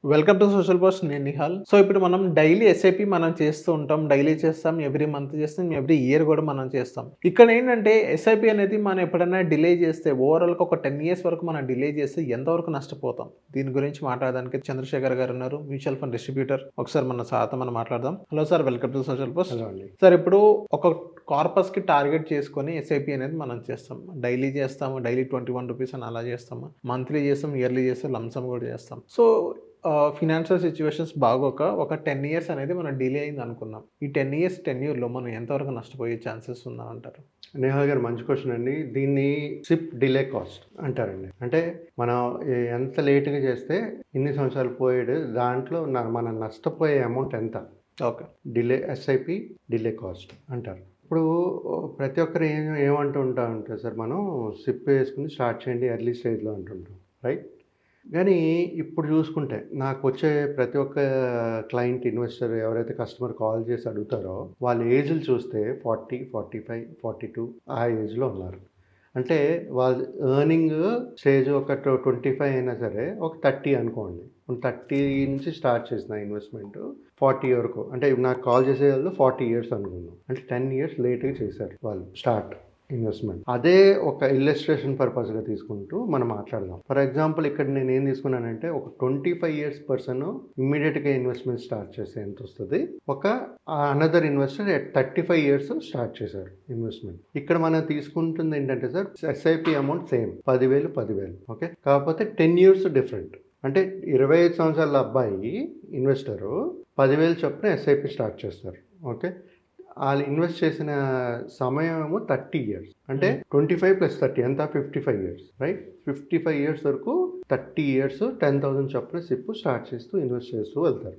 Welcome to social post. నేను Nihal. So ఇప్పుడు మనం డైలీ ఎస్ఐపి మనం చేస్తూ ఉంటాం. డైలీ చేస్తాం, ఎవ్రీ మంత్ చేస్తాం, ఎవ్రీ ఇయర్ కూడా మనం చేస్తాం. ఇక్కడ ఏంటంటే ఎస్ఐపి అనేది మనం ఎప్పుడైనా డిలే చేస్తే ఓవరాల్గా ఒక 10 years వరకు మనం డిలే చేస్తే ఎంతవరకు నష్టపోతాం? దీని గురించి మాట్లాడడానికి చంద్రశేఖర్ గారు ఉన్నారు, మ్యూచువల్ ఫండ్ డిస్ట్రిబ్యూటర్. ఒకసారి మన సార్తో మనం మాట్లాడదాం. Hello sir, welcome to social post. Hello అండి. సార్, ఇప్పుడు ఒక కార్పస్కి టార్గెట్ చేసుకొని ఎస్ఐపి అనేది మనం చేస్తాం. డైలీ చేస్తాము, డైలీ 21 రూపీస్ అని అలా చేస్తాము, మంత్లీ చేస్తాం, ఇయర్లీ చేస్తాం, లంసమ్ కూడా చేస్తాం. సో ఫినాన్షియల్ సిచ్యువేషన్స్ బాగోక ఒక 10 years అనేది మనం డిలే అయింది అనుకుందాం. ఈ 10 years టెన్యూర్లో మనం ఎంతవరకు నష్టపోయే ఛాన్సెస్ ఉందా అంటారు? నేహల్ గారు, మంచి క్వశ్చన్ అండి. దీన్ని సిప్ డిలే కాస్ట్ అంటారండి. అంటే మనం ఎంత లేట్గా చేస్తే ఇన్ని సంవత్సరాలు పోయేది, దాంట్లో మనం నష్టపోయే అమౌంట్ ఎంత, okay, delay SIP delay cost అంటారు. ఇప్పుడు ప్రతి ఒక్కరు ఏమంటూ ఉంటామంటే, సార్ మనం సిప్ వేసుకుని స్టార్ట్ చేయండి ఎర్లీ స్టేజ్లో అంటుంటాం, రైట్? కానీ ఇప్పుడు చూసుకుంటే నాకు వచ్చే ప్రతి ఒక్క క్లయింట్, ఇన్వెస్టర్, ఎవరైతే కస్టమర్ కాల్ చేసి అడుగుతారో వాళ్ళ ఏజ్లు చూస్తే 40, 45, 42 ఆ ఏజ్లో ఉన్నారు. అంటే వాళ్ళ ఎర్నింగ్ స్టేజ్ ఒక 25 అయినా సరే ఒక 30 అనుకోండి. 30 నుంచి స్టార్ట్ చేసిన ఇన్వెస్ట్మెంట్ 40 వరకు, అంటే నాకు కాల్ చేసే వాళ్ళు 40 years అనుకుందాం. అంటే 10 years లేట్గా చేశారు వాళ్ళు స్టార్ట్ ఇన్వెస్ట్మెంట్. అదే ఒక ఇల్లస్ట్రేషన్ పర్పస్గా తీసుకుంటూ మనం మాట్లాడదాం. ఫర్ ఎగ్జాంపుల్, ఇక్కడ నేను ఏం తీసుకున్నానంటే, ఒక 25 years పర్సన్ ఇమ్మీడియట్గా ఇన్వెస్ట్మెంట్ స్టార్ట్ చేస్తే ఎంత వస్తుంది, ఒక అనదర్ ఇన్వెస్టర్ 35 years స్టార్ట్ చేశారు ఇన్వెస్ట్మెంట్. ఇక్కడ మనం తీసుకుంటుంది ఏంటంటే sir, SIP amount same 10,000 okay, కాకపోతే 10 years డిఫరెంట్. అంటే 25 సంవత్సరాల అబ్బాయి ఇన్వెస్టరు 10,000 చొప్పున ఎస్ఐపి స్టార్ట్ చేస్తారు. ఓకే, వాళ్ళు ఇన్వెస్ట్ చేసిన సమయం ఏమో 30 years. అంటే 25 + 30 ఎంత, 55 years, రైట్? 55 years వరకు 30 years 10,000 చొప్పున సిప్ స్టార్ట్ చేస్తూ ఇన్వెస్ట్ చేస్తూ వెళ్తారు.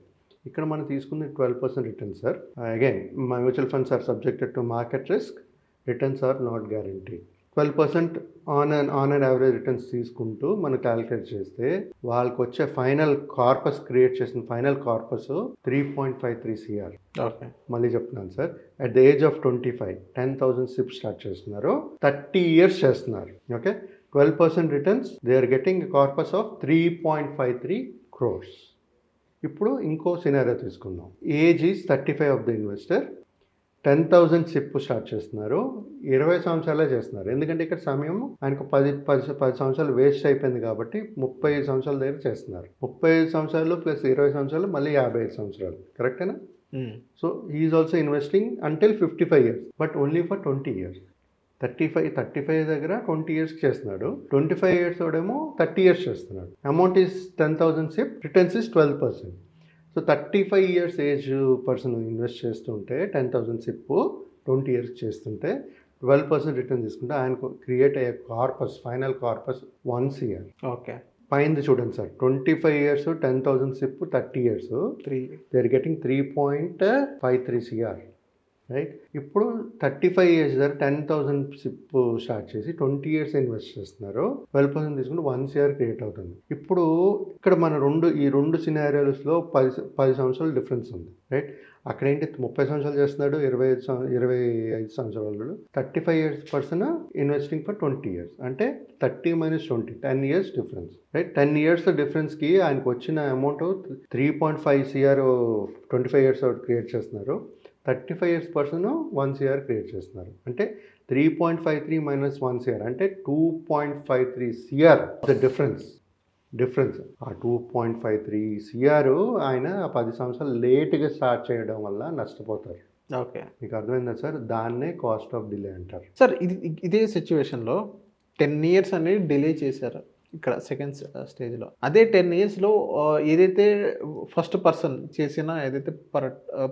ఇక్కడ మనం తీసుకుంది 12% return sir. Again, mutual funds are subjected to market risk, returns are not guarantee. 12% on and average returns తీసుకుంటూ మనం క్యాలిక్యులేట్ చేస్తే వాళ్ళకి వచ్చే ఫైనల్ కార్పస్, క్రియేట్ చేసిన ఫైనల్ కార్పస్ 3.53 CR. ఓకే, మళ్ళీ చెప్తున్నాను sir, at the age of 25 10,000 SIP start చేస్తున్నారు, 30 years చేస్తున్నారు. Okay, 12% returns, they are getting corpus of 3.53 crores. ఇప్పుడు ఇంకో సినారియో తీసుకుందాం. Age is 35 of the investor, 10,000 SIP start చేస్తున్నారు, 20 సంవత్సరాలే చేస్తున్నారు. ఎందుకంటే ఇక్కడ సమయం ఆయనకు 10 సంవత్సరాలు వేస్ట్ అయిపోయింది కాబట్టి 35 సంవత్సరాల దగ్గర చేస్తున్నారు. 35 సంవత్సరాలు ప్లస్ 20 సంవత్సరాలు మళ్ళీ 55 సంవత్సరాలు, కరెక్టేనా? So is also investing until 55 years, but only for 20 years. 35 దగ్గర 20 years చేస్తున్నాడు, 25 years వాడేమో 30 years చేస్తున్నాడు. Amount is 10,000 SIP, returns is 12%. So 35 years age person invest చేస్తుంటే 10,000 సిప్ 20 years చేస్తుంటే 12% రిటర్న్ తీసుకుంటే ఆయనకు క్రియేట్ అయ్యే corpus, final corpus 1 CR. Okay, పైంది చూడండి sir, 25 years 10,000 SIP 30 years, they are getting 3.53 CR, right? ఇప్పుడు 35 years దగ్గర 10,000 సిప్ స్టార్ట్ చేసి 20 years ఇన్వెస్ట్ చేస్తున్నారు, 12% తీసుకుంటే 1 CR క్రియేట్ అవుతుంది. ఇప్పుడు ఇక్కడ మన ఈ రెండు సినారియోస్లో 10 సంవత్సరాల డిఫరెన్స్ ఉంది, రైట్? అక్కడ ఏంటి, 30 సంవత్సరాలు చేస్తున్నాడు, 25 సంవత్సరాలు, 35 years person investing for 20 years. అంటే 30 - 20 10 years డిఫరెన్స్, రైట్? 10 years డిఫరెన్స్కి ఆయనకు వచ్చిన అమౌంట్ 3.5 CR 25 years క్రియేట్ చేస్తున్నారు, 35 years పర్సన్ 1 CR క్రియేట్ చేస్తున్నారు. అంటే 3.53 - 1 CR అంటే 2.53 CR ద డిఫరెన్స్. ఆ 2.53 CR ఆయన 10 సంవత్సరాలు లేట్గా స్టార్ట్ చేయడం వల్ల నష్టపోతారు. ఓకే, మీకు అర్థమైందా సార్? దాన్నే కాస్ట్ ఆఫ్ డిలే అంటారు. సార్ ఇదే సిచ్యువేషన్లో 10 years అనేది డిలే చేశారు ఇక్కడ సెకండ్ స్టేజ్లో. అదే 10 yearsలో ఏదైతే ఫస్ట్ పర్సన్ చేసిన, ఏదైతే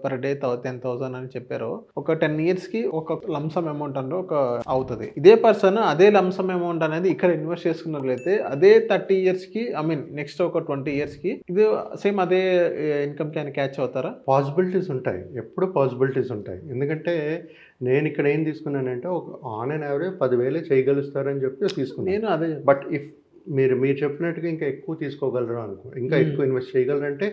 పర్ డే 10,000 అని చెప్పారో, ఒక 10 yearsకి ఒక లంసమ్ అమౌంట్ అంటే ఒక అవుతుంది. ఇదే పర్సన్ అదే లంసమ్ అమౌంట్ అనేది ఇక్కడ ఇన్వెస్ట్ చేసుకున్నట్లయితే అదే 30 yearsకి, నెక్స్ట్ ఒక 20 yearsకి ఇది సేమ్ అదే ఇన్కమ్ క్యాన్ క్యాచ్ అవుతారా? పాసిబిలిటీస్ ఉంటాయి, ఎప్పుడు పాసిబిలిటీస్ ఉంటాయి. ఎందుకంటే నేను ఇక్కడ ఏం తీసుకున్నానంటే, ఒక ఆన్ అండ్ యావరేజ్ 10,000 చేయగలుగుతారని చెప్పి తీసుకున్నాను. నేను అదే, బట్ ఇఫ్ మీరు చెప్పినట్టుగా ఇంకా ఎక్కువ తీసుకోగలరు అనుకో, ఇంకా ఎక్కువ ఇన్వెస్ట్ చేయగలరు అంటే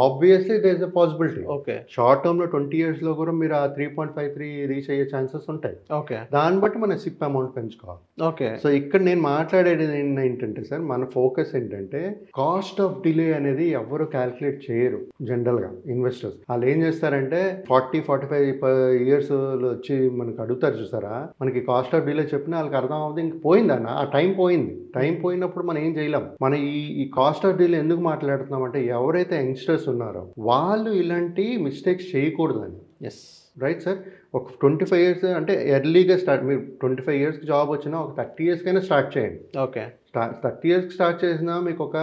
obviously there is a possibility. Okay. Short టర్మ్లో 20 yearsలో కూడా మీరు ఆ 3.53 రీచ్ అయ్యే ఛాన్సెస్ ఉంటాయి. ఓకే. దాన్ని బట్టి మన సిప్ అమౌంట్ పెంచుకోవాలి. ఓకే. సో ఇక్కడ నేను మాట్లాడేది ఏంటంటే సార్, మన ఫోకస్ ఏంటంటే కాస్ట్ ఆఫ్ డిలే అనేది ఎవరు క్యాల్కులేట్ చేయరు జనరల్గా ఇన్వెస్టర్స్. వాళ్ళు ఏం చేస్తారంటే 40-45 years వచ్చి మనకు అడుగుతారు చూసారా, మనకి కాస్ట్ ఆఫ్ డిలే చెప్పినా వాళ్ళకి అర్థం అవుతుంది, ఇంక పోయిందన్న ఆ టైం పోయింది. టైం పోయినప్పుడు మనం ఏం చేయలేం. మన ఈ కాస్ట్ ఆఫ్ డిలే ఎందుకు మాట్లాడుతున్నాం అంటే ఎవరైతే యంగ్స్టర్స్ ఉన్నారో వాళ్ళు ఇలాంటి మిస్టేక్స్ చేయకూడదని. ఎస్. Right sir. ఒక 25 years అంటే ఎర్లీగా స్టార్ట్, మీరు 25 yearsకి జాబ్ వచ్చినా ఒక 30 yearsకైనా స్టార్ట్ చేయండి. ఓకే. 30 yearsకి స్టార్ట్ చేసినా మీకు ఒక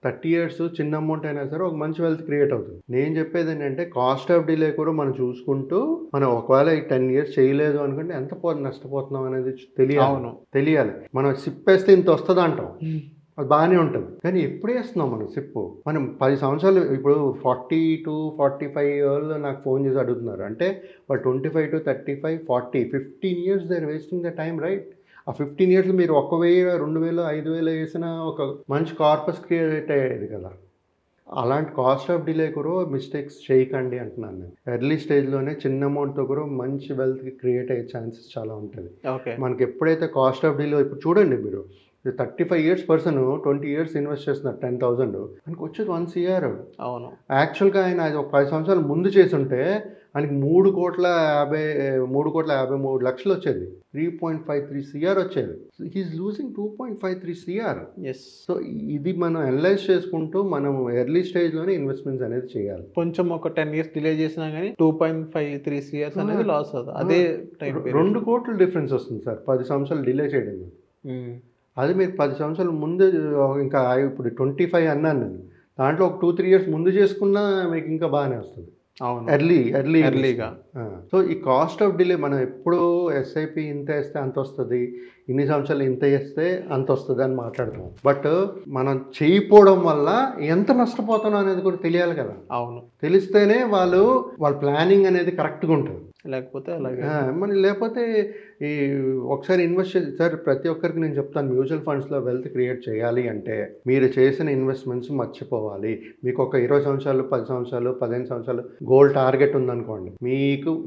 30 years చిన్న అమౌంట్ అయినా సరే ఒక మంచి వెల్త్ క్రియేట్ అవుతుంది. నేను చెప్పేది ఏంటంటే కాస్ట్ ఆఫ్ డిలే కూడా మనం చూసుకుంటూ, మనం ఒకవేళ ఈ 10 years చేయలేదు అనుకుంటే ఎంత నష్టపోతున్నాం అనేది తెలియాలి. మనం సిప్ వేస్తే ఇంత వస్తుంది అంటాం, అది బాగానే ఉంటుంది. కానీ ఎప్పుడు వేస్తున్నాం మనం సిప్పు? మనం 10 సంవత్సరాలు, ఇప్పుడు 40 to 45 years నాకు ఫోన్ చేసి అడుగుతున్నారు అంటే వాళ్ళు 25 to 35, 40, 15 years they are wasting the time, right? ఆ 15 years మీరు 1,000, 2,000, 5,000 వేసిన ఒక మంచి కార్పస్ క్రియేట్ అయ్యేది కదా. అలాంటి కాస్ట్ ఆఫ్ డిలే కూడా మిస్టేక్స్ చేయకండి అంటున్నాను నేను. ఎర్లీ స్టేజ్లోనే చిన్న అమౌంట్తో కూడా మంచి వెల్త్ క్రియేట్ అయ్యే ఛాన్సెస్ చాలా ఉంటుంది. ఓకే. మనకి ఎప్పుడైతే కాస్ట్ ఆఫ్ డిలే, ఇప్పుడు చూడండి మీరు 35 years పర్సన్ 20 years ఇన్వెస్ట్ చేస్తున్నారు 10,000, ఆయనకు వచ్చేది 1 crore. అవును. యాక్చువల్గా ఆయన అది ఒక 10 సంవత్సరాల ముందు చేస్తుంటే ఆయనకి 3,53,00,000 వచ్చేది, 3.53 crore వచ్చేది. He's losing 2.53 crore. Yes. So ఇది మనం అనలైజ్ చేసుకుంటూ మనం ఎర్లీ స్టేజ్లోనే ఇన్వెస్ట్మెంట్స్ అనేది చేయాలి. కొంచెం ఒక 10 years డిలే చేసినా కానీ 2.53 years అనేది లాస్ అవుతుంది. అదే టైం 2 crore డిఫరెన్స్ వస్తుంది సార్ 10 సంవత్సరాలు డిలే చేయడం. అది మీరు 10 సంవత్సరాల ముందు, ఇంకా ఇప్పుడు 25 అన్నాను నేను, దాంట్లో ఒక 2-3 years ముందు చేసుకున్నా మీకు ఇంకా బాగానే వస్తుంది. అవును. ఎర్లీగా. సో ఈ కాస్ట్ ఆఫ్ డిలే మనం ఎప్పుడు ఎస్ఐపి ఇంత వేస్తే అంత వస్తుంది, ఇన్ని సంవత్సరాలు ఇంత వేస్తే అంత వస్తుంది అని మాట్లాడతాం. బట్ మనం చేయకపోవడం వల్ల ఎంత నష్టపోతున్నాం అనేది కూడా తెలియాలి కదా. అవును. తెలిస్తేనే వాళ్ళ ప్లానింగ్ అనేది కరెక్ట్గా ఉంటుంది. లేకపోతే అలాగే మరి లేకపోతే ఈ ఒకసారి ఇన్వెస్ట్ చేసి, సార్ ప్రతి ఒక్కరికి నేను చెప్తాను, మ్యూచువల్ ఫండ్స్లో వెల్త్ క్రియేట్ చేయాలి అంటే మీరు చేసిన ఇన్వెస్ట్మెంట్స్ మర్చిపోవాలి. మీకు ఒక 20 సంవత్సరాలు, 10 సంవత్సరాలు, 15 సంవత్సరాలు గోల్ టార్గెట్ ఉందనుకోండి,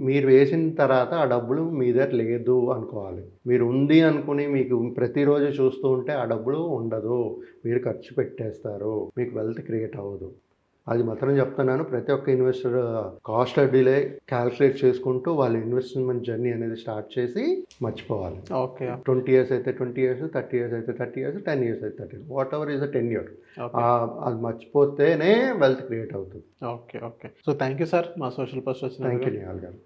మీరు వేసిన తర్వాత ఆ డబ్బులు మీ దగ్గర లేదు అనుకోవాలి. మీరు ఉంది అనుకుని మీకు ప్రతిరోజు చూస్తూ ఉంటే ఆ డబ్బులు ఉండదు, మీరు ఖర్చు పెట్టేస్తారు, మీకు వెల్త్ క్రియేట్ అవ్వదు. అది మాత్రం చెప్తున్నాను. ప్రతి ఒక్క investor cost of delay calculate చేసుకుంటూ వాళ్ళ ఇన్వెస్ట్మెంట్ జర్నీ అనేది స్టార్ట్ చేసి మర్చిపోవాలి. ఓకే. 20 years అయితే 20 years, 30 years అయితే 30 years, 10 years అయితే 30 years, what ever is a 10 year. అది మర్చిపోతేనే వెల్త్ క్రియేట్ అవుతుంది. Okay. So thank you sir, మా సోషల్ పోస్ట్ వచ్చిన. థ్యాంక్ యూ నిహాల్ గారు.